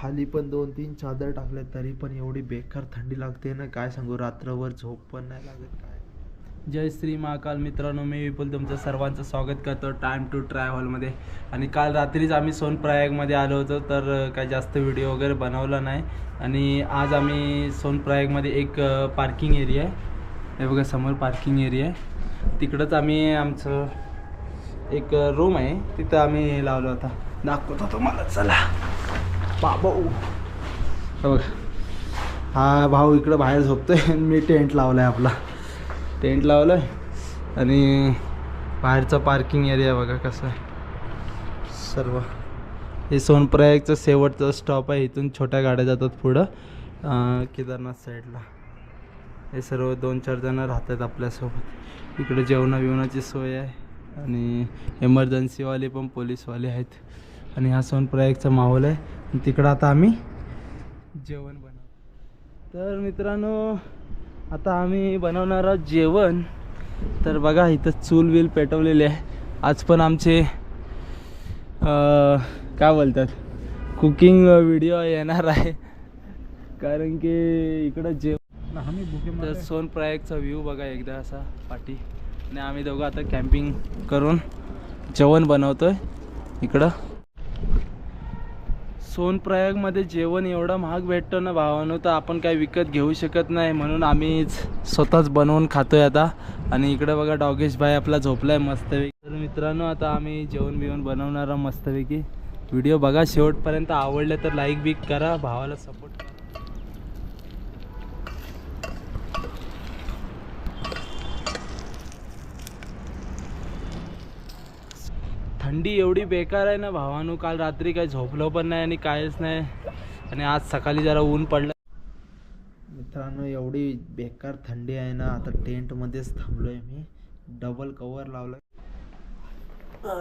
खाली पण 2-3 चादर टाकले तरी पण एवढी बेकार थंडी लागते ना, काय सांगू. रात्रभर झोप पण नाही लागत काय. जय श्री महाकाल मित्रांनो, मी विपुल तुमचं सर्वांचं स्वागत करतो टाइम टू ट्रॅव्हलमध्ये. आणि काल रात्रीच आम्ही सोनप्रयागमध्ये आलो होतो, तर काही जास्त व्हिडिओ वगैरे बनवला नाही. आणि आज आम्ही सोनप्रयागमध्ये एक पार्किंग एरिया आहे, हे बघा समोर पार्किंग एरिया आहे, तिकडंच आम्ही आमचं एक रूम आहे, तिथं आम्ही लावलो होता. दाखवतो तुम्हाला, चला बाबा. बघ हा भाऊ इकडं बाहेर झोपतोय, मी टेंट लावला आहे, आपला टेंट लावलं आहे. आणि बाहेरचा पार्किंग एरिया बघा कसं आहे सर्व. हे सोनप्रयागचं शेवटचं स्टॉप आहे, इथून छोट्या गाड्या जातात पुढं केदारनाथ साईडला. हे सर्व 2-4 जण राहतात आपल्यासोबत. इकडे जेवणाची सोय आहे आणि एमर्जन्सीवाले पण पोलीसवाले आहेत. आणि हा सोनप्रयागचा माहोल आहे. तिकडं आता आम्ही जेवण बनवतो. तर मित्रांनो, आता आम्ही बनवणार आहोत जेवण. तर बघा इथं चूल विल पेटवलेली आहे. आज पण आमचे काय बोलतात कुकिंग व्हिडिओ येणार आहे, कारण की इकडं जेवण. तर सोनप्रयागचा व्ह्यू बघा एकदा असा पाठी. आणि आम्ही दोघं आता कॅम्पिंग करून जेवण बनवतोय इकडं. सोनप्रयागमध्ये जेवण एवढं महाग भेटतं ना भावानं, तर आपण काही विकत घेऊ शकत नाही, म्हणून आम्ही स्वतःच बनवून खातोय आता. आणि इकडे बघा डॉगेश भाई आपला झोपलाय मस्तपैकी. तर मित्रांनो, आता आम्ही जेवण बिवण बनवणार मस्तपैकी. व्हिडिओ बघा शेवटपर्यंत, आवडले तर लाईक बिक करा, भावाला सपोर्ट करा. थंडी एवढी बेकार आहे ना भावानू, काल रात्री काही झोपलो पण नाही आणि काहीच नाही. आणि आज सकाळी जरा ऊन पडलं. मित्रांनो, एवढी बेकार थंडी आहे ना, आता टेंटमध्येच थांबलोय मी, डबल कवर लावलाय.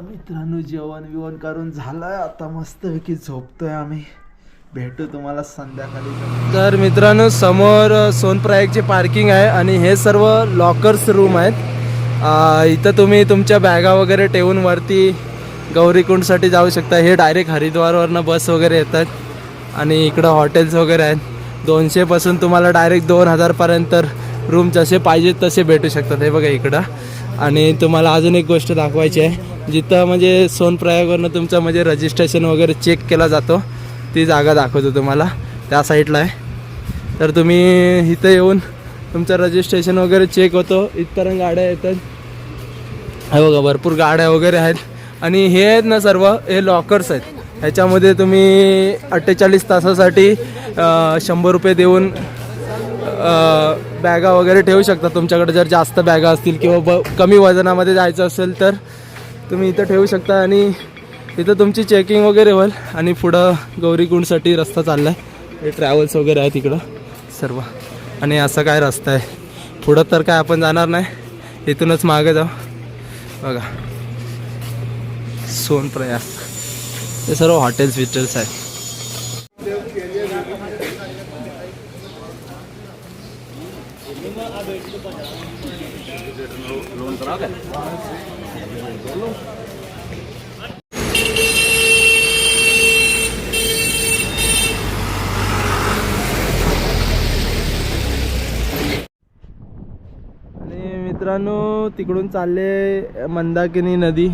मित्रांनो, जेवण बिवण करून झालंय, आता मस्तपैकी झोपतोय आम्ही. भेटू तुम्हाला संध्याकाळी. तर मित्रांनो, समोर सोनप्रयागची पार्किंग आहे आणि हे सर्व लॉकर्स रूम आहेत. इथं तुम्ही तुमच्या बॅगा वगैरे ठेवून वरती गौरीकुंडसाठी जाऊ शकता. हे डायरेक्ट हरिद्वारवरनं बस वगैरे येतात. आणि इकडं हॉटेल्स वगैरे आहेत. 200पासून तुम्हाला डायरेक्ट 2000पर्यंत रूम जसे पाहिजेत तसे भेटू शकतात. हे बघा इकडं. आणि तुम्हाला अजून एक गोष्ट दाखवायची आहे, जिथं म्हणजे सोनप्रयागवरनं तुमचं म्हणजे रजिस्ट्रेशन वगैरे चेक केला जातो, ती जागा दाखवतो तुम्हाला, त्या साईडला आहे. तर तुम्ही इथं येऊन तुमचं रजिस्ट्रेशन वगैरे चेक होतो. इथपर्यंत गाड्या येतात, हे बघा भरपूर गाड्या वगैरे आहेत. आणि हे आहेत ना सर्व, हे लॉकर्स आहेत. ह्याच्यामध्ये तुम्ही 48 तासासाठी 100 रुपये देऊन बॅगा वगैरे ठेवू शकता. तुमच्याकडे जर जास्त बॅगा असतील किंवा कमी वजनामध्ये जायचं असेल तर तुम्ही इथं ठेवू शकता. आणि इथं तुमची चेकिंग वगैरे होईल. आणि पुढं गौरीकुंडसाठी रस्ता चालला आहे. हे ट्रॅव्हल्स वगैरे आहेत इकडं सर्व. आणि असा काय रस्ता आहे पुढं, तर काय आपण जाणार नाही, इथूनच मागे जाऊ. बघा सोनप्रयाग, हे सर्व हॉटेल्स विटेल्स आहेत. मित्रांनो, तिकडून चालले मंदाकिनी नदी.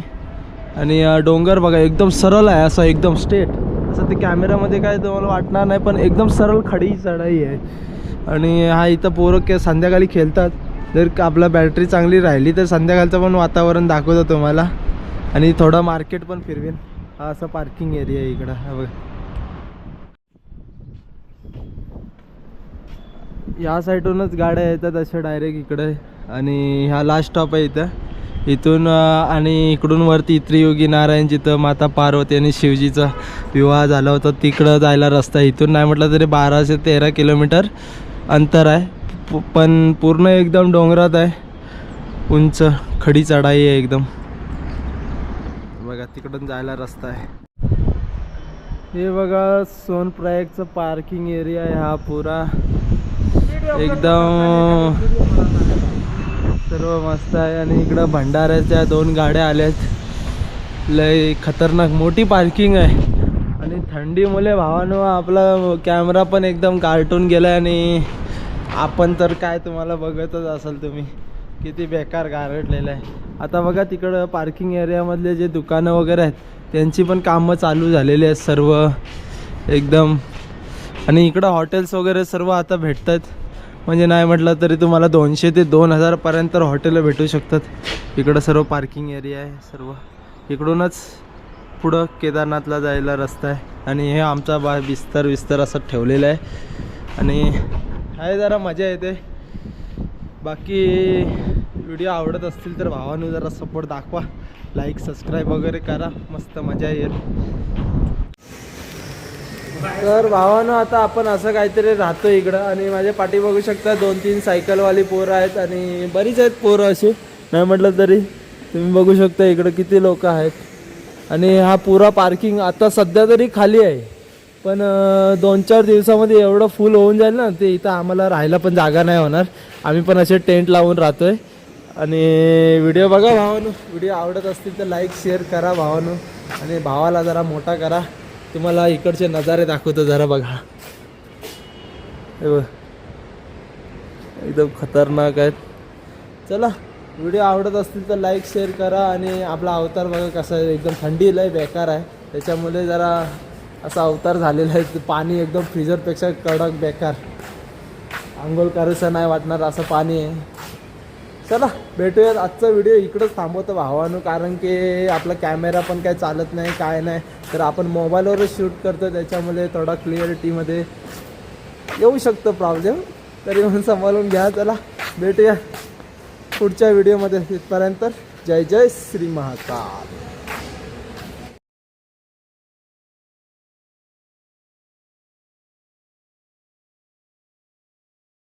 आणि डोंगर बघा एकदम सरळ आहे, असं एकदम स्ट्रेट. असं ते कॅमेरामध्ये काय तुम्हाला वाटणार नाही, पण एकदम सरळ खडी चढाई आहे. आणि हा इथं पोरं संध्याकाळी खेळतात. जर आपला बॅटरी चांगली राहिली तर संध्याकाळचं पण वातावरण दाखवतो तुम्हाला. आणि थोडं मार्केट पण फिरवेन. हा असं पार्किंग एरिया आहे इकडं. हा बघा, या साईडूनच गाड्या येतात अशा डायरेक्ट इकडे. आणि हा लास्ट स्टॉप आहे इथं. इथून आणि इकडून वरती त्रियोगी नारायण, जिथं माता पार्वती आणि शिवजीचा विवाह झाला होता, तिकडं जायला रस्ता. इथून नाही म्हटलं तरी 12 ते 13 किलोमीटर अंतर आहे. पण पूर्ण एकदम डोंगरात आहे, उंच खडी चढाई आहे एकदम. बघा तिकडून जायला रस्ता आहे. हे बघा सोनप्रयागचं पार्किंग एरिया आहे हा पुरा. एकदम सर्व मस्त आहे. आणि इकडं भंडाऱ्याच्या 2 गाड्या आल्यात. लय खतरनाक मोठी पार्किंग आहे. आणि थंडीमुळे भावानो आपला कॅमेरा पण एकदम कार्टून गेलाय आणि आपण तर काय तुम्हाला बघतच असाल तुम्ही किती बेकार गारटलेलं आहे. आता बघा तिकडं पार्किंग एरियामधले जे दुकानं वगैरे आहेत त्यांची पण कामं चालू झालेली आहेत सर्व एकदम. आणि इकडं हॉटेल्स वगैरे सर्व आता भेटत आहेत. म्हणजे नाही म्हटलं तरी तुम्हाला 200 ते 2000 पर्यंत हॉटेलं भेटू शकतात. इकडं सर्व पार्किंग एरिया आहे सर्व. इकडूनच पुढं केदारनाथला जायला रस्ता आहे. आणि हे आमचा बिस्तर असं ठेवलेलं आहे. आणि आहे जरा मजा येते. बाकी व्हिडिओ आवडत असतील तर भावानं जरा सपोर्ट दाखवा, लाईक सबस्क्राईब वगैरे करा, मस्त मजा येईल. तर भावानं आता आपण असं काहीतरी राहतो इकडं. आणि माझ्या पाठी बघू शकता 2-3 सायकलवाली पोरं आहेत आणि बरीच आहेत पोरं अशी नाही म्हटलं तरी. तुम्ही बघू शकता इकडं किती लोक आहेत. आणि हा पुरा पार्किंग आता सध्या तरी खाली आहे, पण 2-4 दिवसामध्ये एवढं फुल होऊन जाईल ना ते इथं आम्हाला राहायला पण जागा नाही होणार. आम्ही पण असे टेंट लावून राहतोय. आणि व्हिडिओ बघा भावानो, व्हिडिओ आवडत असतील तर लाईक शेअर करा भावानो. आणि भावाला जरा मोठा करा. तुम्हाला इकडचे नजारे दाखवतो जरा बघा. हे बघ एकदम खतरनाक आहेत. चला व्हिडिओ आवडत असतील तर लाईक शेअर करा. आणि आपला अवतार बघा कसा आहे, एकदम थंडी लय बेकार आहे त्याच्यामुळे जरा असा अवतार झालेला आहे. पाणी एकदम फ्रीजरपेक्षा कडक बेकार, आंघोळ करायचं नाही वाटणार असं पाणी आहे. चला भेटूयात. आजचा व्हिडिओ इकडंच थांबवतो भावानं, कारण की आपला कॅमेरा पण काय चालत नाही काय नाही. तर आपण मोबाईलवरच शूट करतो त्याच्यामुळे थोडा क्लिअरिटीमध्ये येऊ शकतो प्रॉब्लेम, तरी म्हणून सांभाळून घ्या. चला भेटूया पुढच्या व्हिडिओमध्ये. तिथपर्यंत जय जय श्री महाकाल.